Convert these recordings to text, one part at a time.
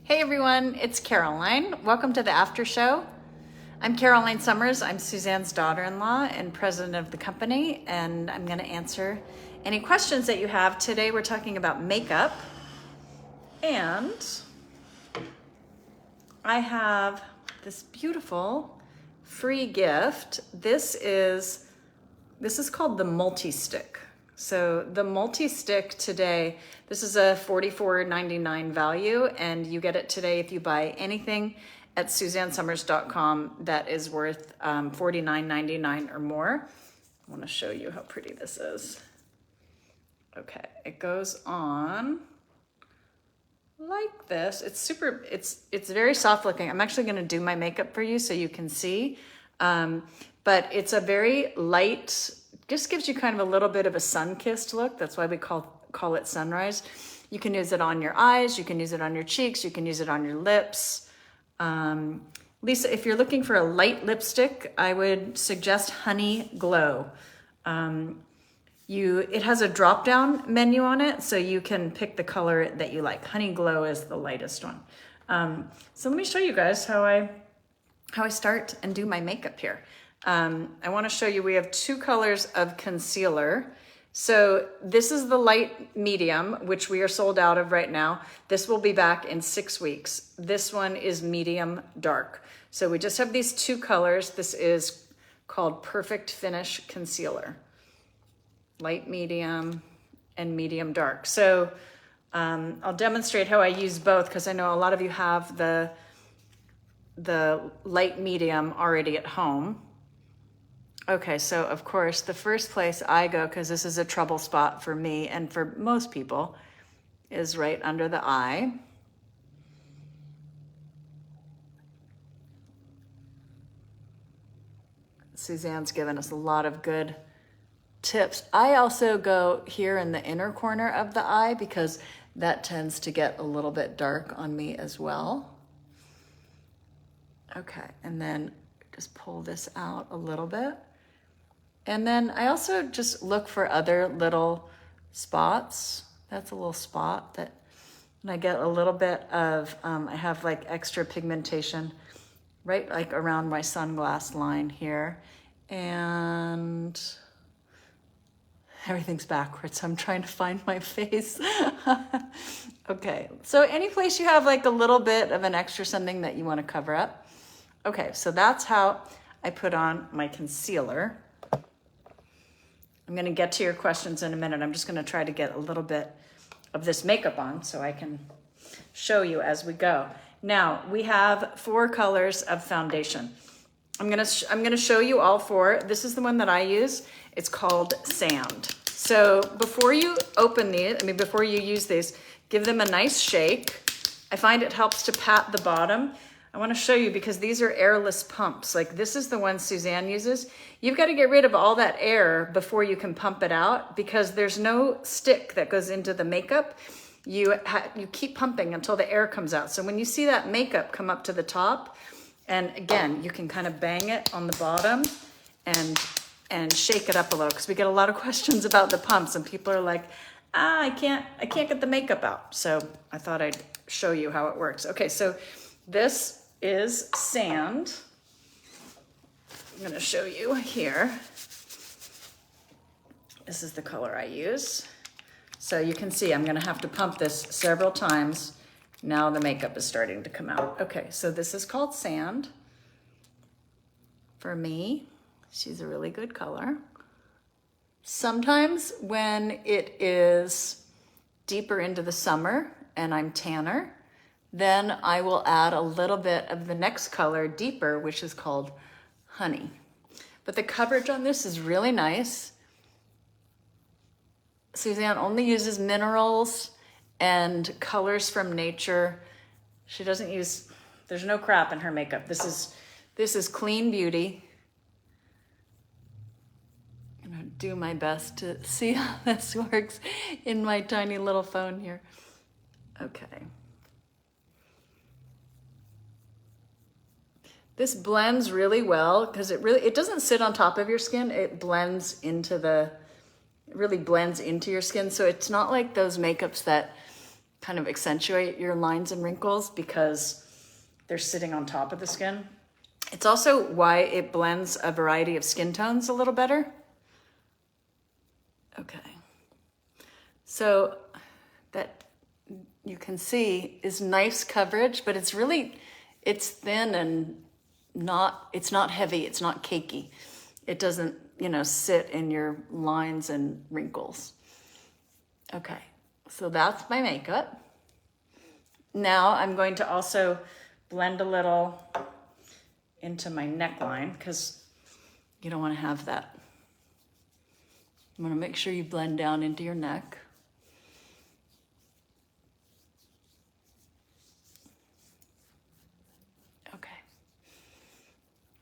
Hey everyone, it's Caroline. Welcome to the after show. I'm Caroline Summers. I'm Suzanne's daughter-in-law and president of the company, and I'm going to answer any questions that you have. Today we're talking about makeup, and I have this beautiful free gift. This is called the multi-stick. So the multi-stick today, this is a $44.99 value, and you get it today if you buy anything at SuzanneSummers.com that is worth $49.99 or more. I want to show you how pretty this is. Okay, it goes on like this. It's very soft looking. I'm actually going to do my makeup for you so you can see, but it's a very light. Just gives you kind of a little bit of a sun-kissed look. That's why we call it sunrise. You can use it on your eyes, you can use it on your cheeks, you can use it on your lips. Lisa, if you're looking for a light lipstick, I would suggest Honey Glow. It has a drop-down menu on it, so you can pick the color that you like. Honey Glow is the lightest one. So let me show you guys how I start and do my makeup here. I want to show you, we have two colors of concealer. So this is the light medium, which we are sold out of right now. This will be back in 6 weeks. This one is medium dark. So we just have these two colors. This is called Perfect Finish Concealer. Light medium and medium dark. So I'll demonstrate how I use both because I know a lot of you have the light medium already at home. Okay, so of course, the first place I go, because this is a trouble spot for me and for most people, is right under the eye. Suzanne's given us a lot of good tips. I also go here in the inner corner of the eye because that tends to get a little bit dark on me as well. Okay, and then just pull this out a little bit. And then I also just look for other little spots. That's a little spot that, and I get a little bit of, I have like extra pigmentation right like around my sunglass line here. And everything's backwards. I'm trying to find my face. Okay, so any place you have like a little bit of an extra something that you want to cover up. Okay, so that's how I put on my concealer. I'm going to get to your questions in a minute. I'm just going to try to get a little bit of this makeup on so I can show you as we go. Now, we have 4 colors of foundation. I'm going to show you all 4. This is the one that I use. It's called Sand. So before you open these, before you use these, give them a nice shake. I find it helps to pat the bottom. I want to show you because these are airless pumps. Like this is the one Suzanne uses. You've got to get rid of all that air before you can pump it out because there's no stick that goes into the makeup. You keep pumping until the air comes out. So when you see that makeup come up to the top, and again, you can kind of bang it on the bottom and shake it up a little because we get a lot of questions about the pumps and people are like, I can't get the makeup out. So I thought I'd show you how it works. Okay, so this is Sand. I'm going to show you here. This is the color I use. So you can see I'm going to have to pump this several times. Now the makeup is starting to come out. Okay, so this is called Sand. For me, she's a really good color. Sometimes when it is deeper into the summer and I'm tanner, then I will add a little bit of the next color deeper, which is called Honey. But the coverage on this is really nice. Suzanne only uses minerals and colors from nature. She doesn't use, there's no crap in her makeup. This is clean beauty. I'm gonna do my best to see how this works in my tiny little phone here. Okay. This blends really well because it doesn't sit on top of your skin. It blends into it really blends into your skin. So it's not like those makeups that kind of accentuate your lines and wrinkles because they're sitting on top of the skin. It's also why it blends a variety of skin tones a little better. Okay. So that you can see is nice coverage, but it's thin and it's not heavy, it's not cakey. It doesn't, sit in your lines and wrinkles. Okay, so that's my makeup. Now I'm going to also blend a little into my neckline because you don't want to have that. You want to make sure you blend down into your neck. Okay,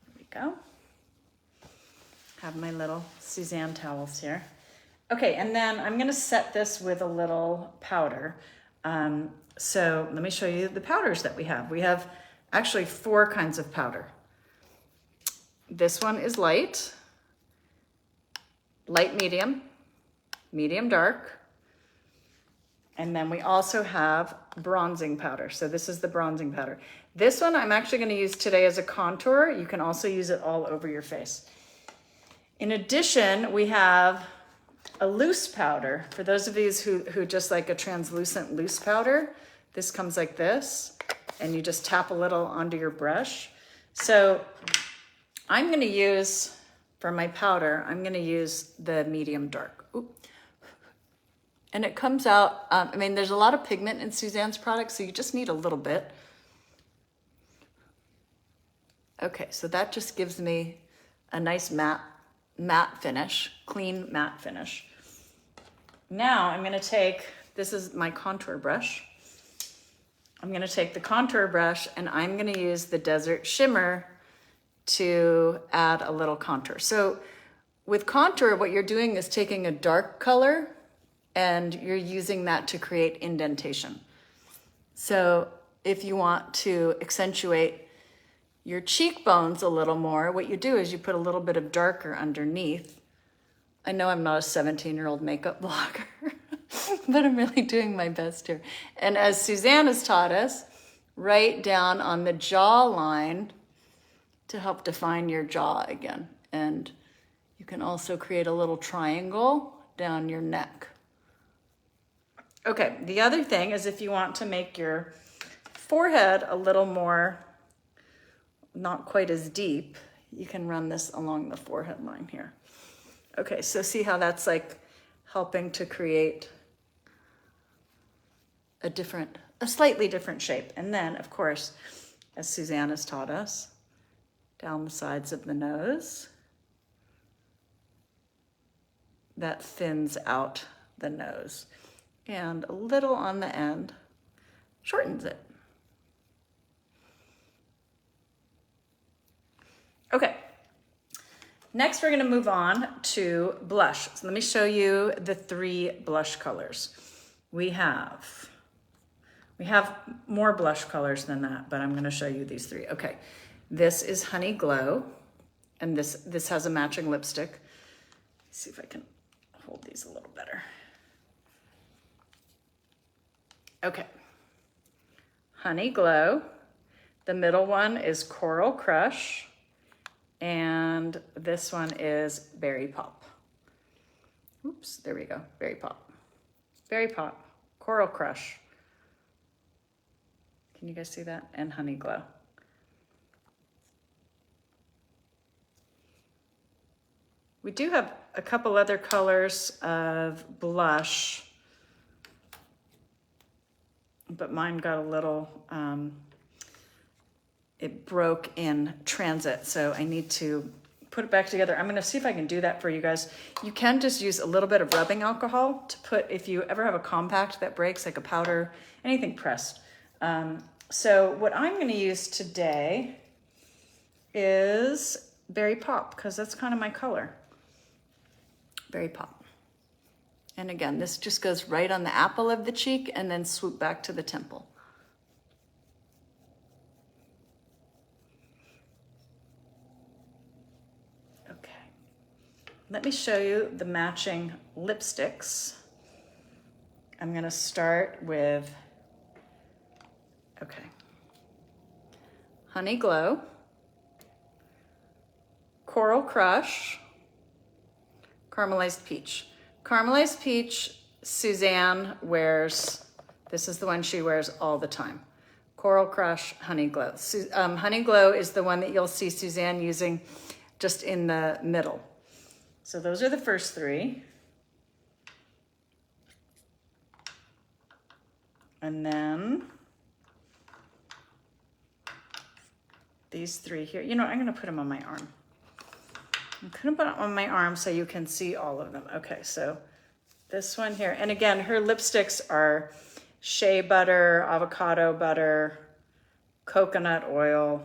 there we go. Have my little Suzanne towels here. Okay, and then I'm gonna set this with a little powder. So let me show you the powders that we have. We have actually 4 kinds of powder. This one is light, medium, medium dark, and then we also have bronzing powder. So this is the bronzing powder. This one I'm actually gonna use today as a contour. You can also use it all over your face. In addition, we have a loose powder. For those of you who just like a translucent loose powder, this comes like this, and you just tap a little onto your brush. So I'm gonna use, for my powder, I'm gonna use the medium dark. Oop. And it comes out, there's a lot of pigment in Suzanne's products, so you just need a little bit. Okay, so that just gives me a nice matte finish, clean matte finish. Now I'm gonna take, this is my contour brush. I'm gonna take the contour brush and I'm gonna use the Desert Shimmer to add a little contour. So with contour, what you're doing is taking a dark color and you're using that to create indentation. So if you want to accentuate your cheekbones a little more, what you do is you put a little bit of darker underneath. I know I'm not a 17-year-old makeup blogger, but I'm really doing my best here. And as Suzanne has taught us, right down on the jawline to help define your jaw again. And you can also create a little triangle down your neck. Okay, the other thing is if you want to make your forehead a little more, not quite as deep, you can run this along the forehead line here. Okay, so see how that's like helping to create a slightly different shape. And then, of course, as Suzanne has taught us, down the sides of the nose, that thins out the nose. And a little on the end shortens it. Okay, next we're gonna move on to blush. So let me show you the 3 blush colors. We have more blush colors than that, but I'm gonna show you these 3. Okay, this is Honey Glow, and this has a matching lipstick. Let's see if I can hold these a little better. Okay, Honey Glow. The middle one is Coral Crush. And this one is Berry Pop. Oops, there we go, Berry Pop. Berry Pop, Coral Crush. Can you guys see that? And Honey Glow. We do have a couple other colors of blush, but mine got a little, it broke in transit, so I need to put it back together. I'm gonna see if I can do that for you guys. You can just use a little bit of rubbing alcohol to put, if you ever have a compact that breaks, like a powder, anything pressed. So what I'm gonna use today is Berry Pop, because that's kind of my color. Berry Pop. And again, this just goes right on the apple of the cheek and then swoop back to the temple. Let me show you the matching lipsticks. I'm gonna start with Okay. Honey Glow, Coral Crush, Caramelized Peach. Caramelized Peach, Suzanne wears, this is the one she wears all the time. Coral Crush, Honey Glow. Honey Glow is the one that you'll see Suzanne using just in the middle. So those are the first three. And then these three here. You know, I'm gonna put them on my arm. I'm gonna put them on my arm so you can see all of them. Okay, so this one here. And again, her lipsticks are shea butter, avocado butter, coconut oil.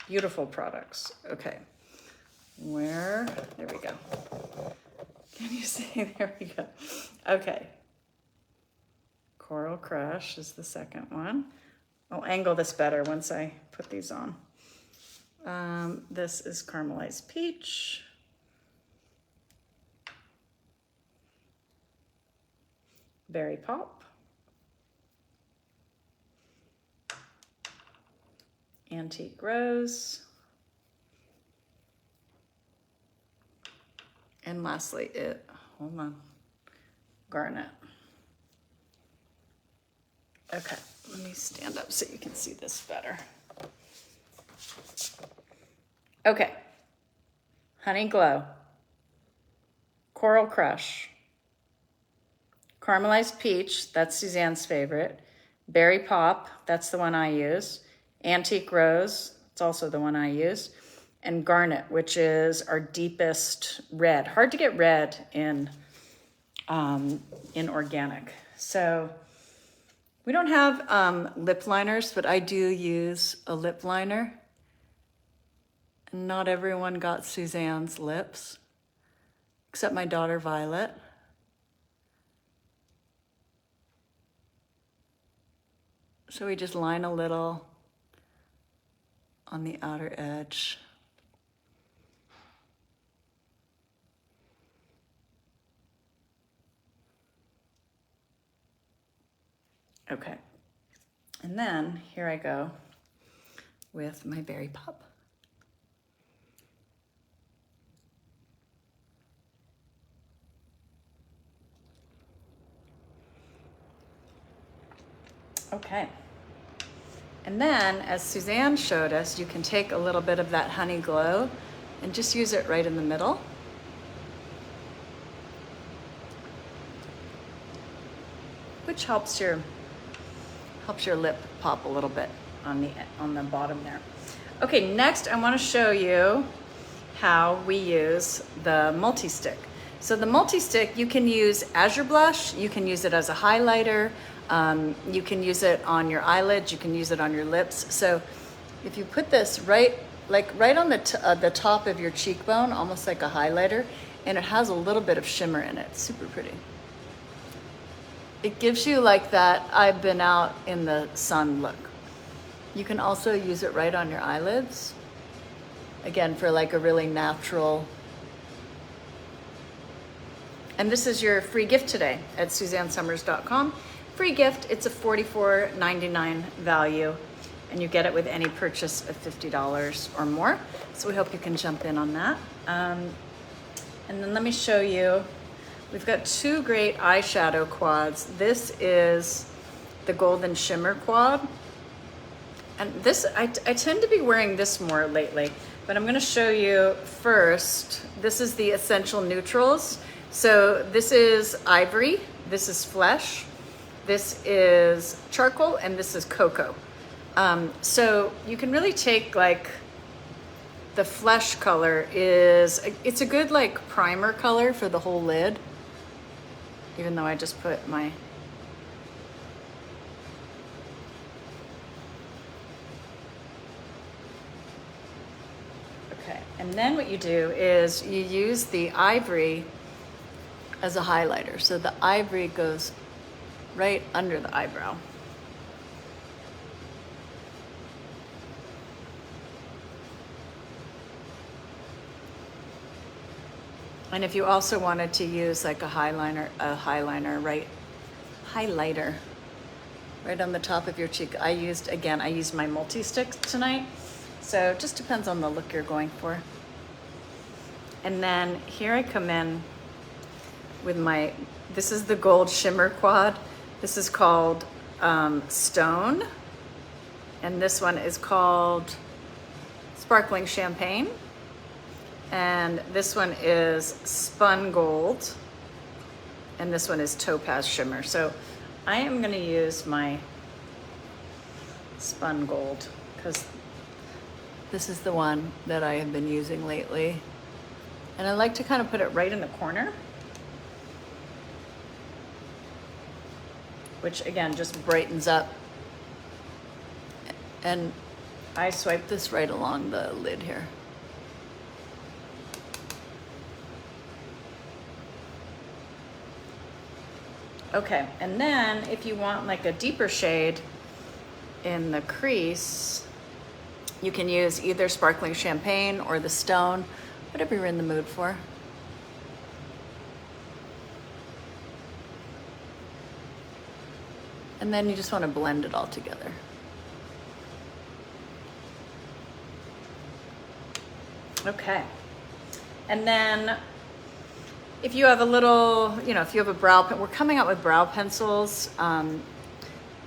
Beautiful products. Okay, there we go. Can you see? There we go. Okay. Coral Crush is the second one. I'll angle this better once I put these on. This is Caramelized Peach. Berry Pop. Antique Rose. And lastly, Garnet. Okay, let me stand up so you can see this better. Okay, Honey Glow, Coral Crush, Caramelized Peach, that's Suzanne's favorite, Berry Pop, that's the one I use, Antique Rose, it's also the one I use, and Garnet, which is our deepest red. Hard to get red in organic. So we don't have lip liners, but I do use a lip liner. And not everyone got Suzanne's lips, except my daughter Violet. So we just line a little on the outer edge. Okay, and then here I go with my Berry Pop. Okay, and then as Suzanne showed us, you can take a little bit of that Honey Glow and just use it right in the middle. Which helps your lip pop a little bit on the bottom there. Okay, next I want to show you how we use the multi-stick. So the multi-stick you can use as your blush, you can use it as a highlighter, you can use it on your eyelids, you can use it on your lips. So if you put this right on the top of your cheekbone, almost like a highlighter, and it has a little bit of shimmer in it, super pretty. It gives you like that I've been out in the sun look. You can also use it right on your eyelids. Again, for like a really natural. And this is your free gift today at SuzanneSummers.com. Free gift, it's a $44.99 value, and you get it with any purchase of $50 or more. So we hope you can jump in on that. And then let me show you. We've got two great eyeshadow quads. This is the Golden Shimmer quad. And this, I tend to be wearing this more lately, but I'm gonna show you first. This is the Essential Neutrals. So this is Ivory, this is Flesh, this is Charcoal, and this is Cocoa. So you can really take like, the Flesh color it's a good like primer color for the whole lid. Even though I just put my, okay. And then what you do is you use the Ivory as a highlighter. So the Ivory goes right under the eyebrow. And if you also wanted to use like a highlighter right on the top of your cheek. I used my multi-stick tonight. So it just depends on the look you're going for. And then here I come in with this is the gold shimmer quad. This is called Stone. And this one is called Sparkling Champagne. And this one is Spun Gold. And this one is Topaz Shimmer. So I am gonna use my Spun Gold because this is the one that I have been using lately. And I like to kind of put it right in the corner, which again, just brightens up. And I swipe this right along the lid here. Okay, and then if you want like a deeper shade in the crease, you can use either Sparkling Champagne or the Stone, whatever you're in the mood for. And then you just want to blend it all together. Okay, and then if you have a little, if you have a brow pen, we're coming out with brow pencils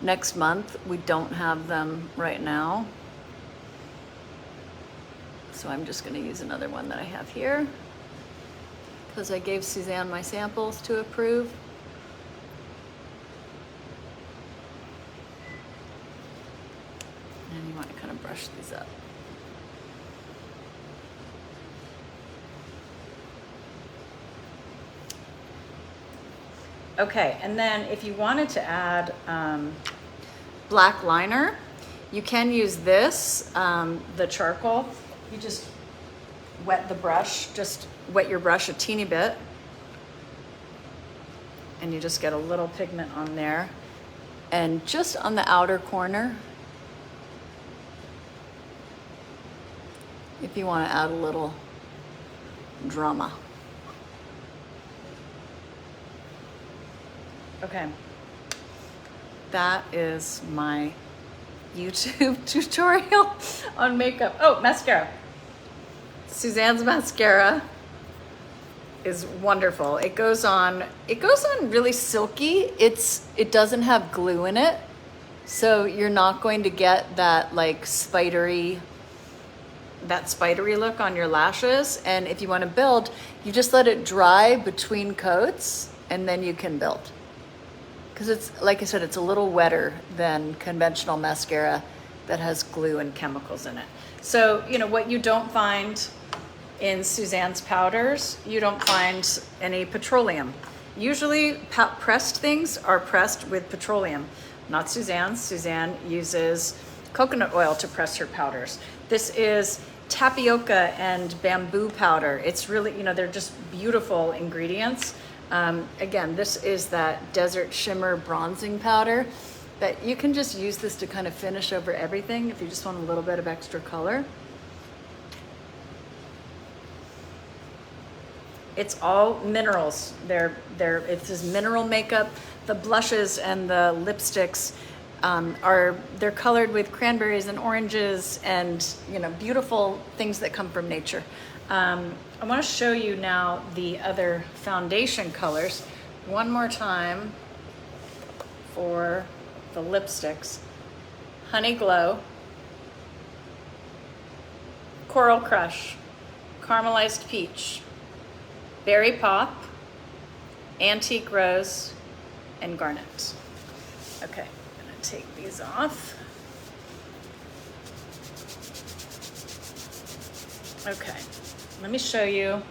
next month. We don't have them right now. So I'm just gonna use another one that I have here because I gave Suzanne my samples to approve. And you want to kind of brush these up. Okay, and then if you wanted to add black liner, you can use this, the charcoal. You just wet your brush a teeny bit, and you just get a little pigment on there. And just on the outer corner, if you want to add a little drama. Okay, that is my YouTube tutorial on makeup. Oh, mascara. Suzanne's mascara is wonderful. It goes on really silky. It doesn't have glue in it, so you're not going to get that like spidery look on your lashes. And if you want to build, you just let it dry between coats and then you can build. Because it's, like I said, it's a little wetter than conventional mascara that has glue and chemicals in it. So, what you don't find in Suzanne's powders, you don't find any petroleum. Usually pressed things are pressed with petroleum, not Suzanne's. Suzanne uses coconut oil to press her powders. This is tapioca and bamboo powder. It's really, they're just beautiful ingredients. Again, this is that Desert Shimmer bronzing powder that you can just use this to kind of finish over everything if you just want a little bit of extra color. It's all minerals. It's this mineral makeup. The blushes and the lipsticks they're colored with cranberries and oranges and beautiful things that come from nature. I want to show you now the other foundation colors one more time for the lipsticks. Honey Glow, Coral Crush, Caramelized Peach, Berry Pop, Antique Rose, and Garnet. Okay, I'm gonna take these off. Okay, let me show you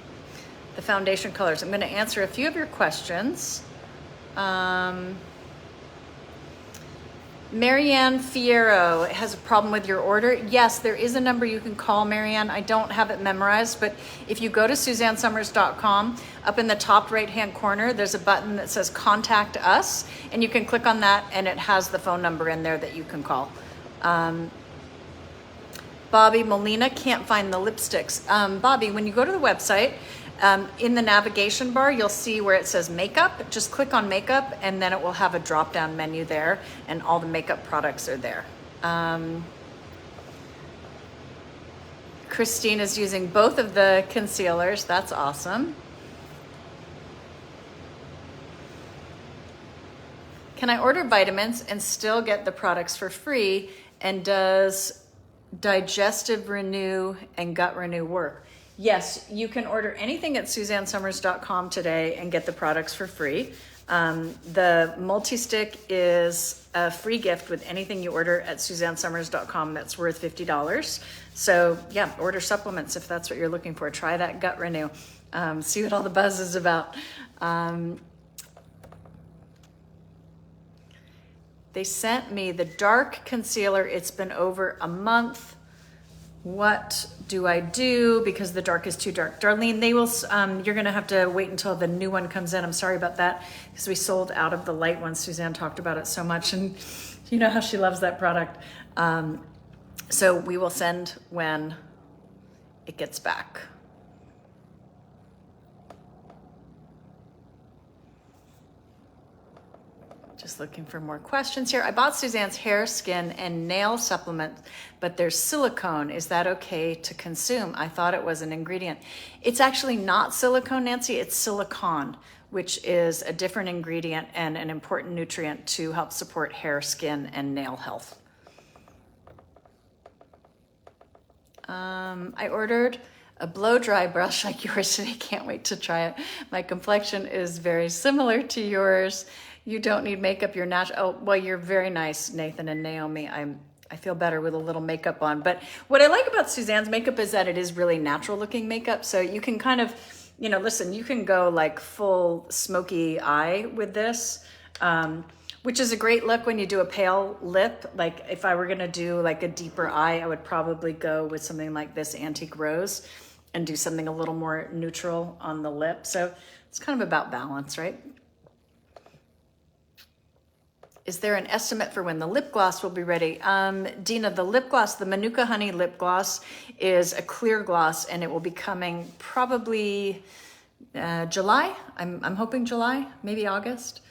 the foundation colors. I'm gonna answer a few of your questions. Marianne Fierro has a problem with your order. Yes, there is a number you can call, Marianne. I don't have it memorized, but if you go to SuzanneSummers.com, up in the top right-hand corner, there's a button that says Contact Us, and you can click on that, and it has the phone number in there that you can call. Bobby Molina can't find the lipsticks. Bobby, when you go to the website, In the navigation bar, you'll see where it says makeup. Just click on makeup and then it will have a drop-down menu there and all the makeup products are there. Christine is using both of the concealers. That's awesome. Can I order vitamins and still get the products for free? And does Digestive Renew and Gut Renew work? Yes, you can order anything at SuzanneSummers.com today and get the products for free. The multi-stick is a free gift with anything you order at SuzanneSummers.com that's worth $50. So yeah, order supplements if that's what you're looking for. Try that Gut Renew. See what all the buzz is about. They sent me the dark concealer. It's been over a month. What do I do? Because the dark is too dark. Darlene, they will, you're gonna have to wait until the new one comes in. I'm sorry about that because we sold out of the light one. Suzanne talked about it so much and you know how she loves that product. So we will send when it gets back. Just looking for more questions here. I bought Suzanne's hair, skin, and nail supplement, but there's silicone. Is that okay to consume? I thought it was an ingredient. It's actually not silicone, Nancy. It's silicon, which is a different ingredient and an important nutrient to help support hair, skin, and nail health. I ordered a blow dry brush like yours today. Can't wait to try it. My complexion is very similar to yours. You don't need makeup, you're natural. Oh, well, you're very nice, Nathan and Naomi. I feel better with a little makeup on. But what I like about Suzanne's makeup is that it is really natural looking makeup. So you can kind of, you know, listen, you can go like full smoky eye with this, which is a great look when you do a pale lip. Like if I were gonna do like a deeper eye, I would probably go with something like this Antique Rose and do something a little more neutral on the lip. So it's kind of about balance, right? Is there an estimate for when the lip gloss will be ready? Dina, the lip gloss, the Manuka Honey lip gloss is a clear gloss and it will be coming probably July. I'm hoping July, maybe August.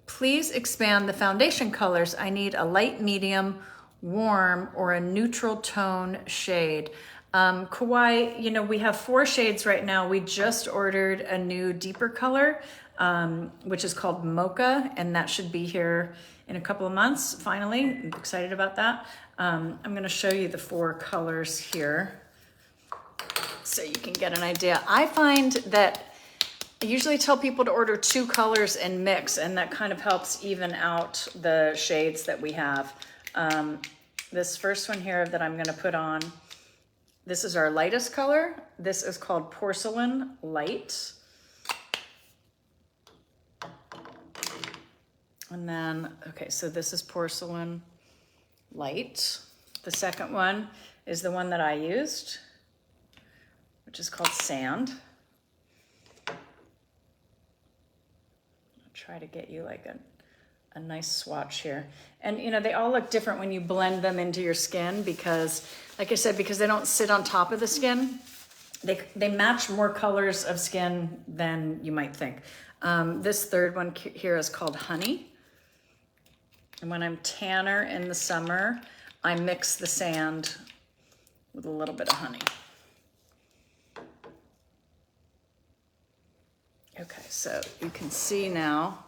Please expand the foundation colors. I need a light, medium, warm, or a neutral tone shade. Kauai, you know, we have 4 shades right now. We just ordered a new deeper color, which is called Mocha, and that should be here in a couple of months, finally. I'm excited about that. I'm gonna show you the 4 colors here so you can get an idea. I find that I usually tell people to order 2 colors and mix, and that kind of helps even out the shades that we have. This first one here that I'm gonna put on, this is our lightest color. This is called Porcelain Light. And then, okay, so this is Porcelain Light. The second one is the one that I used, which is called Sand. I'll try to get you like a nice swatch here. And you know, they all look different when you blend them into your skin because, like I said, because they don't sit on top of the skin, they match more colors of skin than you might think. This third one here is called Honey. And when I'm tanner in the summer, I mix the sand with a little bit of honey. Okay, so you can see now,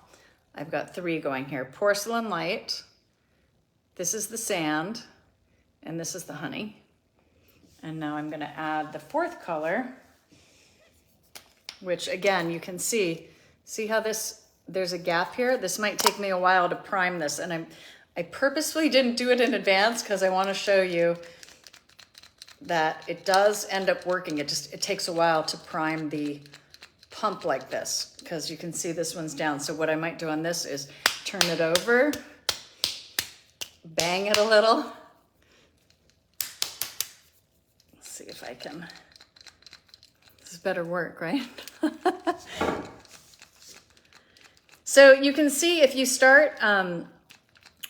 I've got 3 going here. Porcelain Light, this is the sand, and this is the honey. And now I'm gonna add the 4th color, which again, you can see how there's a gap here. This might take me a while to prime this, and I purposefully didn't do it in advance because I want to show you that it does end up working. It takes a while to prime the pump like this because you can see this one's down. So what I might do on this is turn it over, bang it a little. Let's see if I can. This is better work, right? So you can see if you start,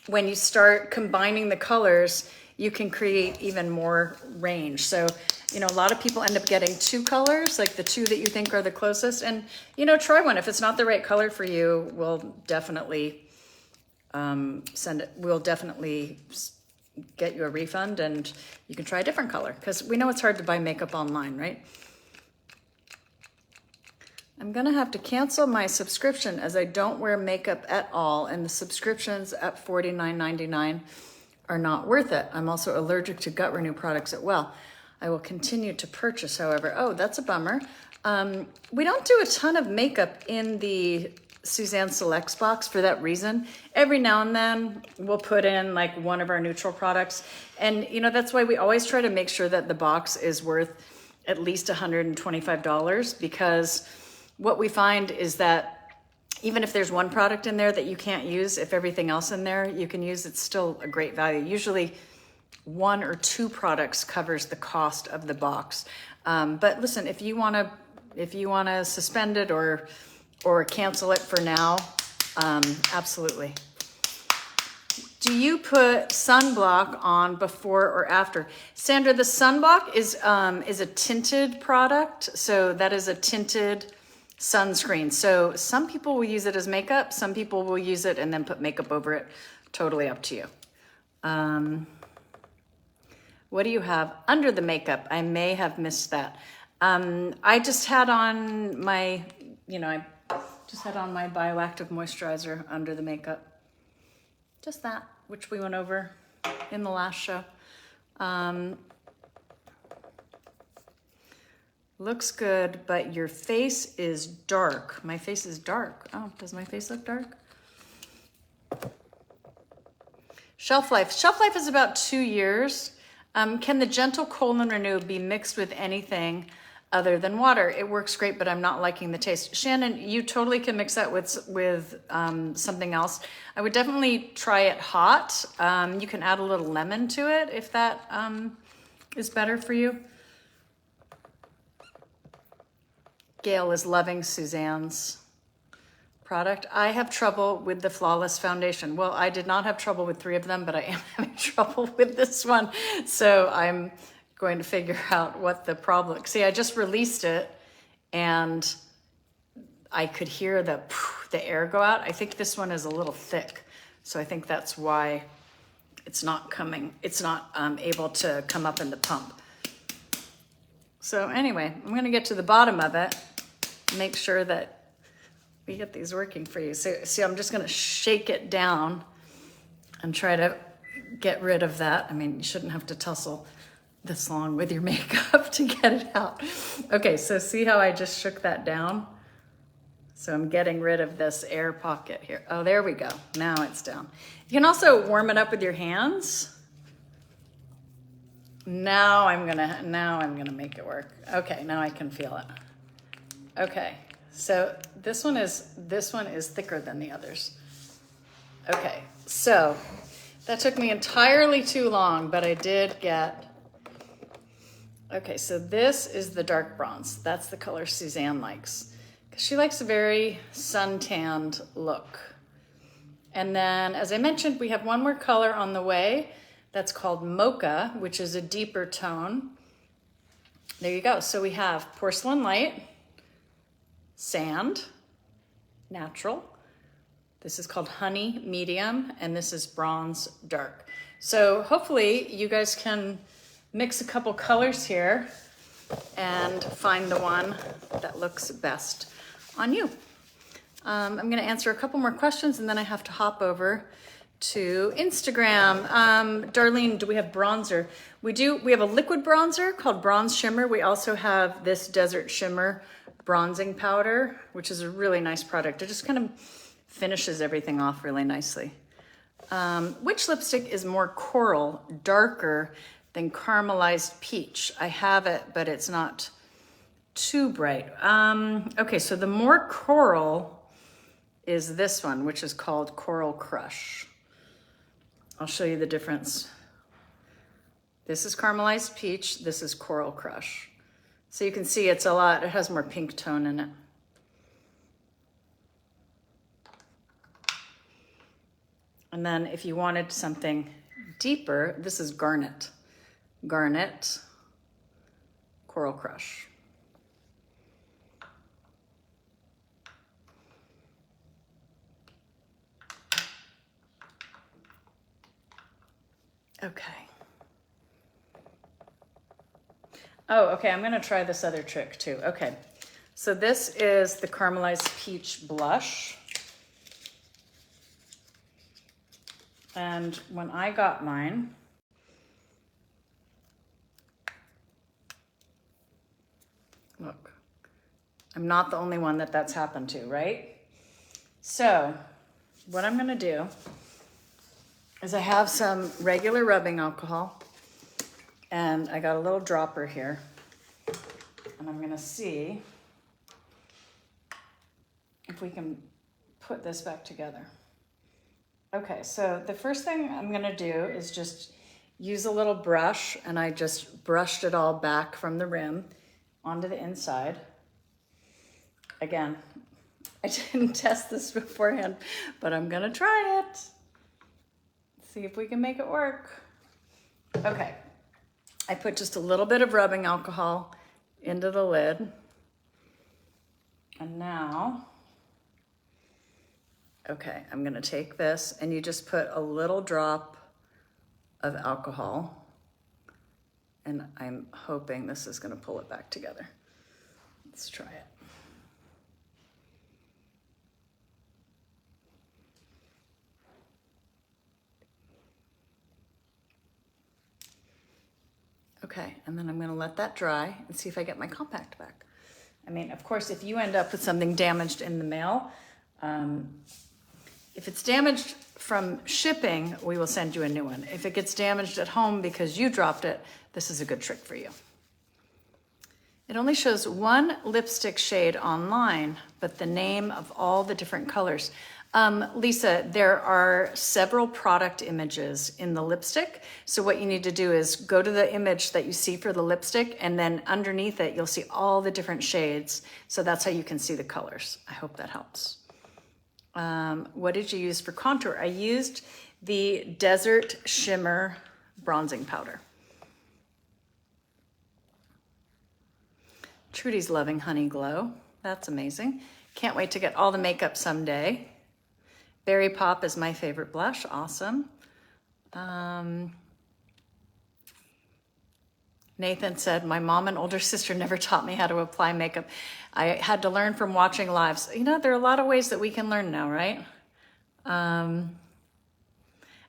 when you start combining the colors, you can create even more range. So, you know, a lot of people end up getting 2 colors, like the 2 that you think are the closest. And, you know, try one. If it's not the right color for you, we'll definitely we'll definitely get you a refund and you can try a different color, because we know it's hard to buy makeup online, right? I'm gonna have to cancel my subscription as I don't wear makeup at all, and the subscriptions at $49.99 are not worth it. I'm also allergic to Gut Renew products as well. I will continue to purchase, however. Oh, that's a bummer. We don't do a ton of makeup in the Suzanne Selects box for that reason. Every now and then we'll put in like one of our neutral products. And you know, that's why we always try to make sure that the box is worth at least $125, because what we find is that even if there's one product in there that you can't use, if everything else in there you can use, it's still a great value. Usually 1 or 2 products covers the cost of the box. But listen, if you wanna suspend it or cancel it for now, absolutely. Do you put sunblock on before or after? Sandra, the sunblock is a tinted product. So that is a tinted sunscreen. So some people will use it as makeup. Some people will use it and then put makeup over it. Totally up to you. What do you have under the makeup? I may have missed that. I just had on my, I just had on my Bioactive Moisturizer under the makeup. Just that, which we went over in the last show. Looks good, but your face is dark. My face is dark. Oh, does my face look dark? Shelf life. Shelf life is about 2 years. Can the Gentle Colon Renew be mixed with anything other than water? It works great, but I'm not liking the taste. Shannon, you totally can mix that with something else. I would definitely try it hot. You can add a little lemon to it if that is better for you. Gail is loving Suzanne's product. I have trouble with the Flawless Foundation. Well, I did not have trouble with 3 of them, but I am having trouble with this one. So I'm going to figure out what the problem. See, I just released it and I could hear the air go out. I think this one is a little thick. So I think that's why it's not able to come up in the pump. So anyway, I'm gonna get to the bottom of it, make sure that we get these working for you. So see, I'm just gonna shake it down and try to get rid of that. I mean, you shouldn't have to tussle this long with your makeup to get it out. Okay, so see how I just shook that down? So I'm getting rid of this air pocket here. Oh, there we go. Now it's down. You can also warm it up with your hands. Now I'm gonna make it work. Okay, now I can feel it. Okay, so this one is thicker than the others. Okay, so that took me entirely too long, but I did get. Okay, so this is the dark bronze. That's the color Suzanne likes. She likes a very suntanned look. And then, as I mentioned, we have one more color on the way. That's called Mocha, which is a deeper tone. There you go. So we have Porcelain Light, Sand, Natural. This is called Honey Medium, and this is Bronze Dark. So hopefully you guys can mix a couple colors here and find the one that looks best on you. I'm gonna answer a couple more questions and then I have to hop over to Instagram. Darlene, do we have bronzer? We do. We have a liquid bronzer called Bronze Shimmer. We also have this Desert Shimmer bronzing powder, which is a really nice product. It just kind of finishes everything off really nicely. Which lipstick is more coral, darker than caramelized peach? I have it, but it's not too bright. Okay, so the more coral is this one, which is called Coral Crush. I'll show you the difference. This is caramelized peach, this is Coral Crush. So you can see it has more pink tone in it. And then if you wanted something deeper, this is Garnet. Garnet Coral Crush. Okay. Oh, okay, I'm gonna try this other trick too. Okay, so this is the Caramelized Peach Blush. And when I got mine, look, I'm not the only one that's happened to, right? So what I'm gonna do is I have some regular rubbing alcohol and I got a little dropper here and I'm gonna see if we can put this back together. Okay, so the first thing I'm gonna do is just use a little brush, and I just brushed it all back from the rim onto the inside. Again, I didn't test this beforehand, but I'm gonna try it. See if we can make it work. Okay, I put just a little bit of rubbing alcohol into the lid. And now, okay, I'm gonna take this and you just put a little drop of alcohol and I'm hoping this is gonna pull it back together. Let's try it. Okay, and then I'm gonna let that dry and see if I get my compact back. I mean, of course, if you end up with something damaged in the mail, if it's damaged from shipping, we will send you a new one. If it gets damaged at home because you dropped it, this is a good trick for you. It only shows one lipstick shade online, but the name of all the different colors. Lisa, there are several product images in the lipstick. So what you need to do is go to the image that you see for the lipstick, and then underneath it, you'll see all the different shades. So that's how you can see the colors. I hope that helps. What did you use for contour? I used the Desert Shimmer Bronzing Powder. Trudy's loving Honey Glow. That's amazing. Can't wait to get all the makeup someday. Berry Pop is my favorite blush. Awesome. Nathan said, my mom and older sister never taught me how to apply makeup. I had to learn from watching lives. You know, there are a lot of ways that we can learn now, right?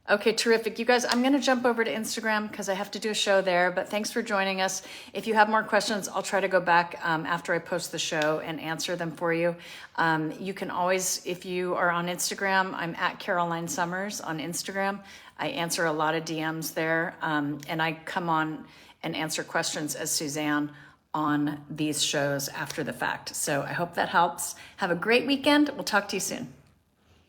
Okay, terrific. You guys, I'm going to jump over to Instagram because I have to do a show there, but thanks for joining us. If you have more questions, I'll try to go back after I post the show and answer them for you. You can always, if you are on Instagram, I'm at Caroline Summers on Instagram. I answer a lot of DMs there, and I come on and answer questions as Suzanne on these shows after the fact. So I hope that helps. Have a great weekend. We'll talk to you soon.